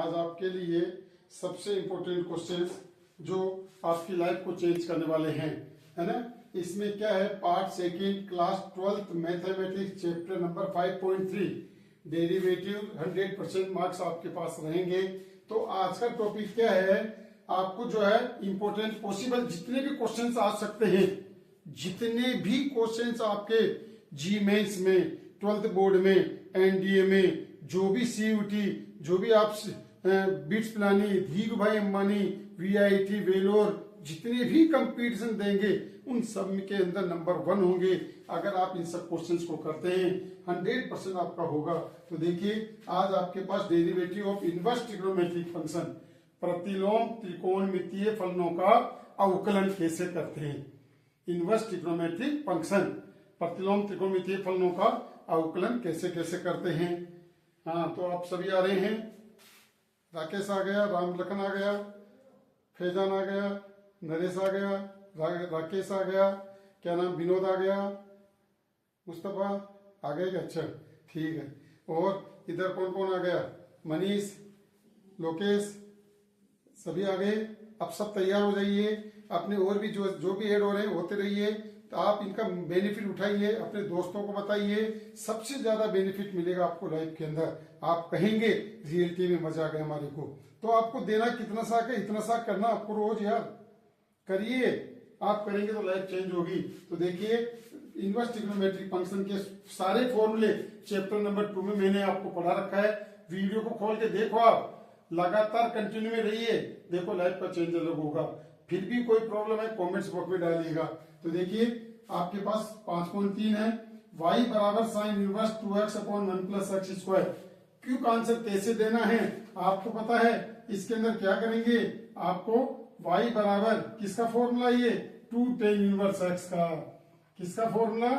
आज आपके लिए सबसे इम्पोर्टेंट क्वेश्चंस जो आपकी लाइफ को चेंज करने वाले हैं, है ना। इसमें क्या है, part second class 12th mathematics chapter number 5.3 derivative 100% marks आपके पास रहेंगे। तो आज का टॉपिक क्या है, आपको जो है इम्पोर्टेंट पॉसिबल जितने भी क्वेश्चंस आ सकते हैं, जितने भी क्वेश्चंस आपके जी मेंस में, 12th बोर्ड में, एनडीए में, जो भी सीयूटी, जो भी आप बिट्स पिलानी, धीरू भाई अंबानी, वीआईटी, वेलोर, जितने भी कंपटीशन देंगे उन सब के अंदर नंबर 1 होंगे। अगर आप इन सब क्वेश्चंस को करते हैं 100% आपका होगा। तो देखिए आज आपके पास derivative of inverse trigonometric function, प्रतिलोम त्रिकोणमितीय फलनों का अवकलन कैसे करते हैं। इनवर्स ट्रिग्नोमेट्रिक फंक्शन, प्रतिलोम त्रिकोणमितीय फलनों का अवकलन कैसे कैसे करते हैं। हाँ, तो आप सभी आ रहे हैं। राकेश आ गया, राम लखन आ गया, फैजान आ गया, नरेश आ गया, राकेश आ गया, क्या नाम, विनोद आ गया, मुस्तफा आ गए। अच्छा ठीक है। और इधर कौन कौन आ गया, मनीष, लोकेश, सभी आ गए। अब सब तैयार हो जाइए, अपने और भी जो भी ऐड हो रहे हैं होते रहिए। तो आप इनका बेनिफिट उठाइए, अपने दोस्तों को बताइए, सबसे ज्यादा बेनिफिट मिलेगा आपको लाइफ के अंदर। आप कहेंगे रियलिटी में मजा आ गया हमारे को। तो आपको देना कितना सा है, इतना सा करना आपको रोज यार करिए। आप करेंगे तो लाइफ चेंज होगी। तो देखिए इनवर्स ट्रिग्नोमेट्रिक फंक्शन के सारे फॉर्मूले चैप्टर नंबर 2 में मैंने आपको पढ़ा रखा है। वीडियो को खोल के देखो, आप लगातार कंटिन्यू में रहिए, देखो लाइफ का चेंज अलग होगा। फिर भी कोई प्रॉब्लम है कमेंट्स बॉक्स में डालिएगा। तो देखिए आपके पास 5.3 है, y बराबर sine inverse 2x upon 1 plus x square. क्यों आंसर कैसे देना है आपको पता है। इसके अंदर क्या करेंगे, आपको y बराबर किसका फॉर्मूला, ये 2 tan इनवर्स x का। किसका फॉर्मूला,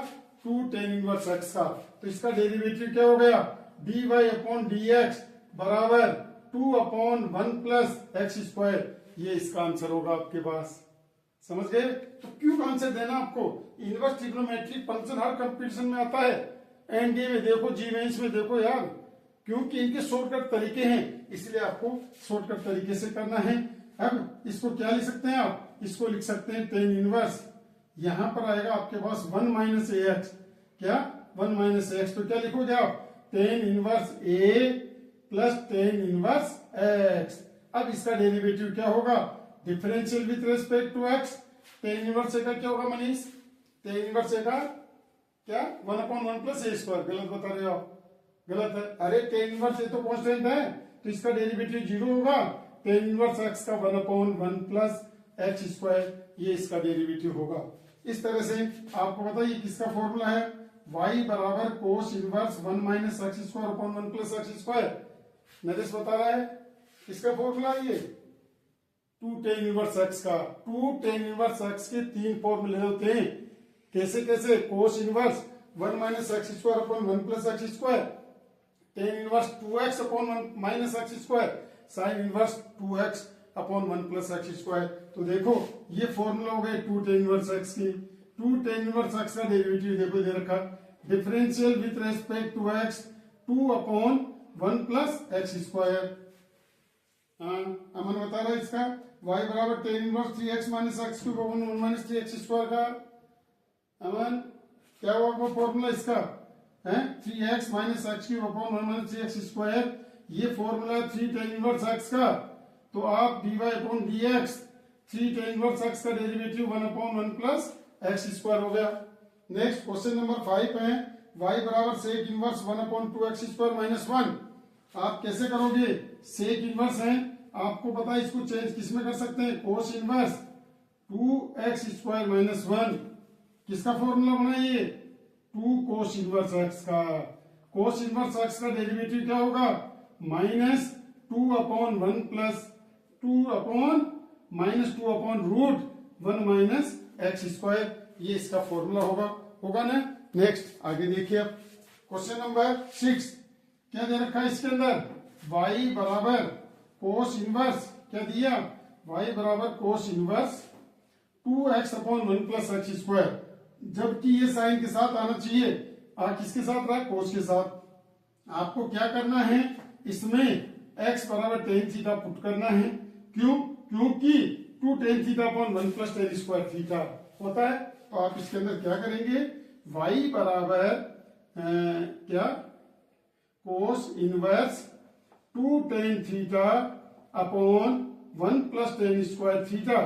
2 tan इनवर्स x का। तो इसका डेरिवेटिव क्या हो गया, dy अपॉन dx बराबर 2 अपॉन 1 प्लस एक्स स्क्वायर। ये इसका आंसर होगा आपके पास। समझ गए। तो क्यों आंसर देना आपको। इनवर्स ट्रिग्नोमेट्रिक फंक्शन हर कंपटीशन में आता है, एनडीए में देखो, जी मेंस में देखो यार, क्योंकि इनके शॉर्टकट तरीके हैं, इसलिए आपको शॉर्टकट तरीके से करना है। अब इसको क्या लिख सकते हैं आप, इसको लिख सकते हैं tan इनवर्स, यहां पर आएगा आपके पास 1 माइनस एक्स। क्या 1 माइनस एक्स, तो क्या लिखोगे आप, tan inverse a plus tan inverse x. अब इसका डेरिवेटिव क्या होगा, differential with respect to x. tan inverse A का क्या होगा मनीष, tan इनवर्स ए का क्या 1 अपॉन 1 प्लस ए स्क्वायर। गलत बता रहे हो आप, गलत है। अरे tan इनवर्स ए तो कांस्टेंट है, तो इसका डेरिवेटिव 0 होगा। tan इनवर्स एक्स का 1 अपॉन 1 प्लस एक्स स्क्वायर, ये इसका डेरिवेटिव होगा। इस तरह से आपको बताइए किसका फॉर्मूला है, y बराबर cos inverse 1 minus x square upon 1 plus x square. Naresh बता रहा है किसका फॉर्मूला, ये 2 tan इनवर्स एक्स का। 2 tan इनवर्स एक्स के 3 फॉर्मूले होते हैं। कैसे कैसे, cos inverse 1 minus x square upon 1 plus x square, tan inverse 2x upon 1 minus x square, sine inverse 2x upon 1 plus x square. तो देखो ये फॉर्मूला हो गए 2 tan इनवर्स एक्स की। 2 tan इनवर्स एक्स का डेरिवेटिव देखो दे रखा, differential with respect to x 2 upon 1 plus x square. Aman बता रहा है इसका y बराबर tan inverse 3x minus x cube upon 1 minus 3x square का। अमन क्या होगा फॉर्मूला इसका है, 3x minus x cube upon 1 minus 3x square. ये फॉर्मूला 3 tan इनवर्स एक्स का। तो आप dy अपॉन dx 3 tan इनवर्स एक्स का derivative 1 upon 1 plus x square हो गया। नेक्स्ट क्वेश्चन नंबर 5 है, y बराबर sec inverse 1 upon 2x square minus 1। आप कैसे करोगे, सेक इनवर्स है, आपको पता है इसको चेंज किसमें कर सकते हैं, cos inverse 2x square minus 1। किसका फॉर्मूला बनाइए, 2 कोस इनवर्स एक्स का। कोस इनवर्स एक्स का डेरिवेटिव क्या होगा, minus 2 upon 1 plus 2 upon minus 2 upon root 1 minus x square. ये इसका फॉर्मूला होगा ना। नेक्स्ट आगे देखिए अब क्वेश्चन नंबर 6 क्या दे रखा है इसके अंदर, y बराबर कोस इनवर्स, क्या दिया, y बराबर cos inverse 2x upon 1 plus x square. जबकि ये साइन के साथ आना चाहिए, किसके साथ रहा, कोस के साथ। आपको क्या करना है, इसमें x बराबर टेन थीटा पुट करना है। क्यों? क्योंकि 2 tan theta upon 1 plus ten square theta होता है। तो आप इसके अंदर क्या करेंगे, y बराबर क्या cos inverse 2 tan theta upon 1 plus ten square theta,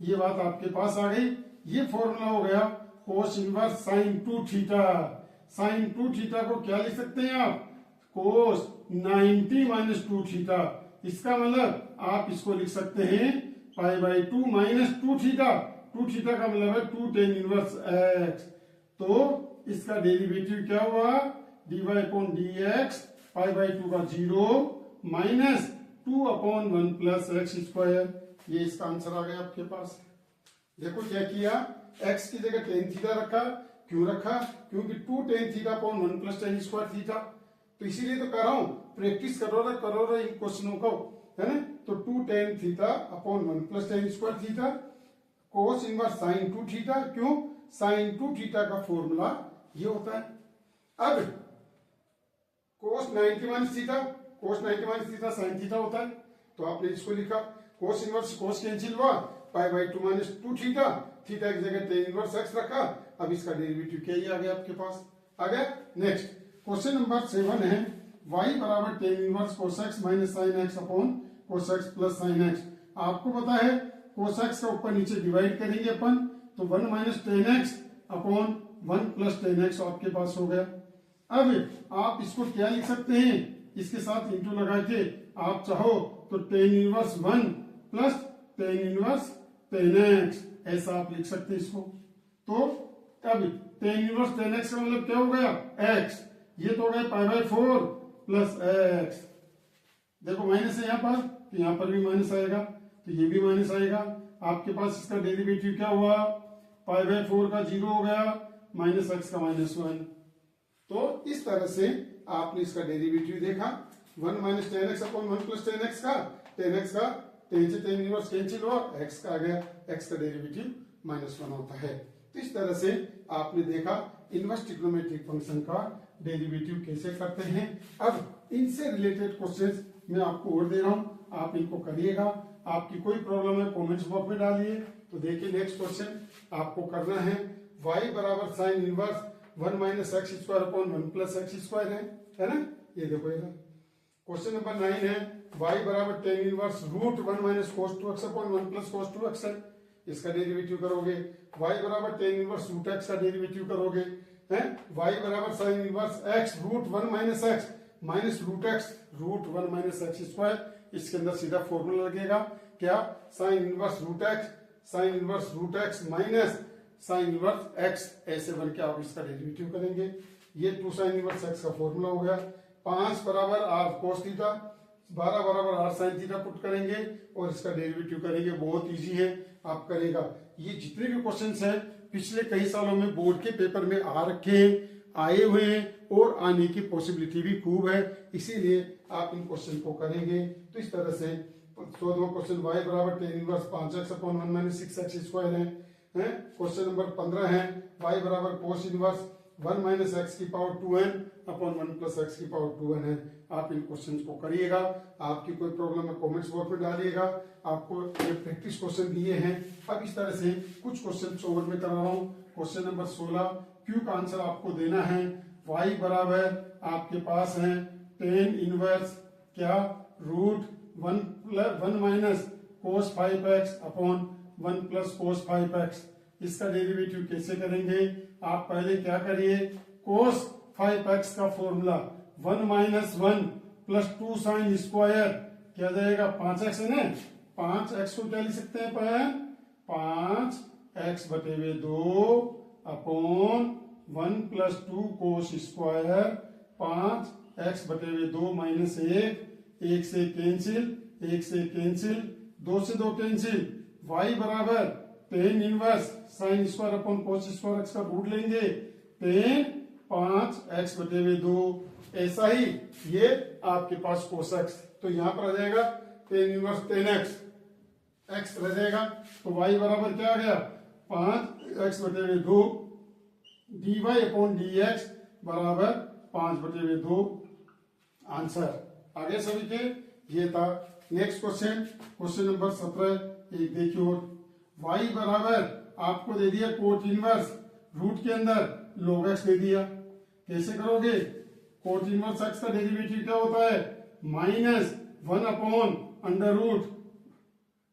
ये बात आपके पास आ गई। ये फॉर्मूला हो गया cos inverse sine 2 theta. Sine 2 theta को क्या लिख सकते हैं आप, कोस 90 माइनस 2 थीटा। इसका मतलब आप इसको लिख सकते हैं pi by 2 minus 2 theta. 2 theta का मतलब है 2 tan इनवर्स x। तो इसका डेरिवेटिव क्या हुआ, dy अपॉन dx पाई बाई 2 का 0 minus 2 upon 1 plus x square. ये इसका आंसर आ गया आपके पास। देखो क्या किया, x की जगह tan थीटा रखा। क्यों रखा, क्योंकि 2 tan theta upon 1 plus ten square theta. तो इसीलिए तो कर रहा हूं, प्रैक्टिस करो रहा इन क्वेश्चनों को, है ना। तो 2 tan theta upon 1 plus ten square theta cos inverse sine 2 theta. क्यों, साइन 2 थीटा का फॉर्मूला ये होता है। अब कोस 90 माइनस थीटा, कोस 90 माइनस थीटा साइन थीटा होता है। तो आपने इसको लिखा, कोस इनवर्स कोस कैंसिल हुआ, pi by 2 minus 2 theta, theta की जगह टेन इनवर्स एक्स रखा। अब इसका डेरिवेटिव क्या ही आ गया आपके पास। आ गया। नेक्स्ट क्वेश्चन नंबर 7 है, y बराबर tan inverse cos x minus sine x upon cos x plus sine x. आपको पता है कोस एक्स का ऊपर नीचे डिवाइड करेंगे अपन, तो 1 minus ten x upon 1 plus ten x आपके पास हो गया। अब आप इसको क्या लिख सकते हैं, इसके साथ इंटू लगा के आप चाहो तो tan inverse 1 plus tan inverse tan x, ऐसा आप लिख सकते हैं इसको। तो अब टेन इनवर्स टेन एक्स का मतलब क्या हो गया, एक्स। ये तो हो गया पाई बाई 4 प्लस एक्स। देखो माइनस है यहाँ पर, तो यहाँ पर भी माइनस आएगा, तो ये भी माइनस आएगा। आपके पास इसका डेरिवेटिव क्या हुआ, पाई बाई 4 का 0 हो गया, माइनस एक्स का -1। तो इस तरह से आपने इसका डेरिवेटिव देखा। 1 minus ten x upon 1 plus ten x का, टेन एक्स का टेन से टेन इनवर्स कैंसिल हुआ, एक्स का आ गया, एक्स का डेरिवेटिव -1 होता है। तो इस तरह से आपने देखा इनवर्स ट्रिग्नोमेट्रिक फंक्शन का डेरिवेटिव कैसे करते हैं। अब इनसे रिलेटेड क्वेश्चंस मैं आपको और दे रहा हूं, आप इनको करिएगा। आपकी कोई प्रॉब्लम है कमेंट्स बॉक्स में डालिए। तो देखिए नेक्स्ट क्वेश्चन आपको करना है, y बराबर sine inverse 1 minus x square upon 1 plus x square है ना। ये देखो ये क्वेश्चन नंबर 9 है, y बराबर tan inverse root 1 minus cos 2x upon 1 plus cos 2x है। इसका डेरिवेटिव करोगे। y बराबर टेन इनवर्स रूट x का डेरिवेटिव करोगे, हैं। y बराबर sine inverse x root 1 minus x minus root x root 1 minus x square. इसके अंदर सीधा फॉर्मूला लगेगा क्या, sine inverse root x, sine inverse root x minus sine inverse x, ऐसे बन के आप इसका डेरिवेटिव करेंगे। ये 2 साइन इनवर्स x का फॉर्मूला हो गया। 5 बराबर r कोस थीटा, 12 बराबर r साइन थीटा पुट करेंगे और इसका डेरिवेटिव करेंगे। बहुत इजी है, आप करेगा। ये जितने भी क्वेश्चंस हैं पिछले कई सालों में बोर्ड के पेपर में आ रखे हैं, आए हुए हैं और आने की पॉसिबिलिटी भी खूब है, इसीलिए आप इन क्वेश्चन को करेंगे। तो इस तरह से 14वां क्वेश्चन y बराबर tan inverse 5x upon 1 minus 6x square है। क्वेश्चन नंबर 15 है, y बराबर कोस इनवर्स 1 माइनस एक्स की power 2n upon 1 plus x की पावर 2n है। आप इन क्वेश्चंस को करिएगा। आपकी कोई प्रॉब्लम है कमेंट्स बॉक्स में डालिएगा। आपको ये प्रैक्टिस क्वेश्चन दिए हैं। अब इस तरह से कुछ क्वेश्चन ओवर में कर रहा हूँ। क्वेश्चन नंबर 16 क्यू का आंसर आपको देना है। y बराबर आपके पास है टेन इनवर्स क्या root 1 minus cos 5x upon 1 plus cos 5x। इसका डेरिवेटिव कैसे करेंगे, आप पहले क्या करिए, कोस 5x का formula 1 minus 1 plus 2 sine square क्या जाएगा 5x है ना। 5x को क्या लिख सकते हैं अपन, 5x बटे में 2 upon 1 plus 2 cos square 5x बटे में 2 माइनस 1 से कैंसिल 1 से कैंसिल 2 से 2 कैंसिल। y बराबर tan inverse sine square upon cos square x का रूट लेंगे, टेन 5x बटे में 2। ऐसा ही ये आपके पास कोस x, तो यहां पर आ जाएगा टेन इनवर्स 10x, x रह जाएगा। तो y बराबर क्या आ गया 5x बटे में 2 dy अपॉन dx बराबर 5 बटे में 2। आंसर आगे सभी के ये था। नेक्स्ट क्वेश्चन, क्वेश्चन नंबर 17, एक देखिए और y बराबर आपको दे दिया कोट इनवर्स रूट के अंदर log x दे दिया। कैसे करोगे? कोट इनवर्स x का डेरिवेटिव क्या होता है? -1 अपॉन अंडर रूट,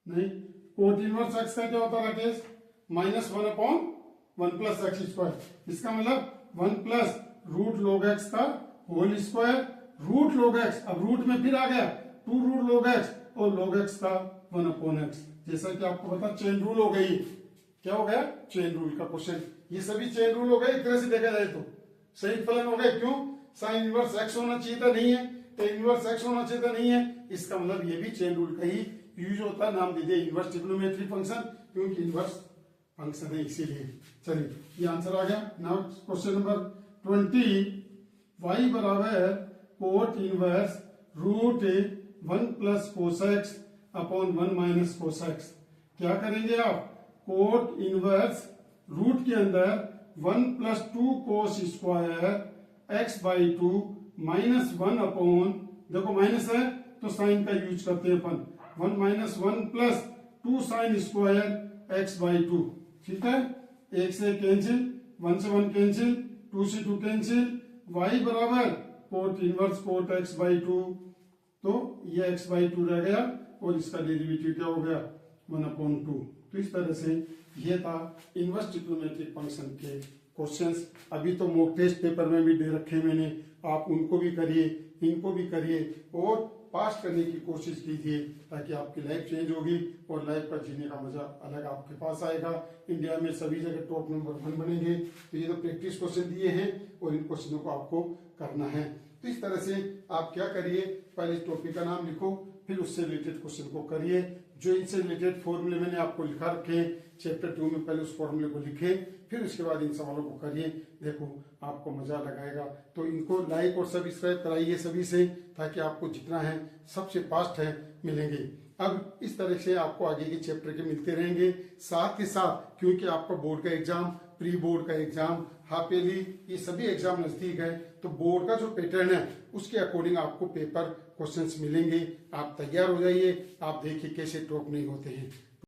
नहीं, कोट इनवर्स x का क्या होता है Rakesh? -1 upon 1 plus x square. इसका मतलब 1 प्लस रूट log x का whole square root log x, अब रूट में फिर आ गया 2 रूट log x और log x का 1 अपॉन x। जैसा कि आपको पता चेन रूल हो गई। क्या हो गया? चेन रूल का क्वेश्चन। ये सभी चेन रूल हो गए एक तरह से देखा जाए तो। सही फलन हो गए। क्यों? साइन इनवर्स x होना चाहिए था, नहीं है, तो इनवर्स x होना चाहिए था, नहीं है। इसका मतलब ये भी चेन रूल का ही यूज होता है। नाम दे दिया इनवर्स ट्रिग्नोमेट्री फंक्शन, क्योंकि इनवर्स फंक्शन है इसीलिए। चलिए ये आंसर आ गया। नाउ क्वेश्चन नंबर 20, y बराबर cot inverse root 1 plus cos x upon 1 minus cos x. क्या करेंगे आप? कोट इनवर्स रूट के अंदर 1 plus 2 cos square x by 2 minus 1 upon, देखो माइनस है तो साइन का यूज करते हैं अपन, 1 minus 1 plus 2 sine square x by 2। ठीक है, 1 से कैंसिल, 1 से 1 कैंसिल, 2 से 2 कैंसिल, y बराबर cot inverse cot x by 2, तो ये एक्स बाई 2 रह गया और इसका डेरिवेटिव क्या हो गया? 1 अपॉन 2। तो इस तरह से ये था इनवर्स ट्रिग्नोमेट्रिक फंक्शन के क्वेश्चंस। अभी तो मॉक टेस्ट पेपर में भी दे रखे मैंने, आप उनको भी करिए, इनको भी करिए और पास करने की कोशिश कीजिए, ताकि आपकी लाइफ चेंज होगी और लाइफ का जीने का मजा अलग आपके पास आएगा। इंडिया में सभी जगह टॉप नंबर 1 बनेंगे। तो ये तो प्रैक्टिस क्वेश्चन दिए हैं और इन क्वेश्चनों को आपको करना है। तो इस तरह से आप क्या करिए, पहले टॉपिक का नाम लिखो, फिर उससे रिलेटेड क्वेश्चन को करिए। जो इनसे रिलेटेड फॉर्मूले मैंने आपको लिखा रखे हैं चैप्टर 2 में, पहले उस फॉर्मूले को लिखे, फिर उसके बाद इन सवालों को करिए। देखो आपको मजा लगाएगा। तो इनको लाइक और सब्सक्राइब कराइए सभी से, ताकि आपको जितना है सबसे फास्ट है मिलेंगे। अब इस तरह से आपको आगे के चैप्टर के मिलते रहेंगे। साथ ही साथ क्योंकि आपका बोर्ड का एग्जाम, प्री बोर्ड का एग्जाम, हाफ ईयरली, ये सभी एग्जाम नजदीक है, तो बोर्ड का जो पैटर्न है उसके अकॉर्डिंग आपको पेपर क्वेश्चंस मिलेंगे। आप तैयार हो जाइए, आप देखिए कैसे टॉप नहीं होते हैं।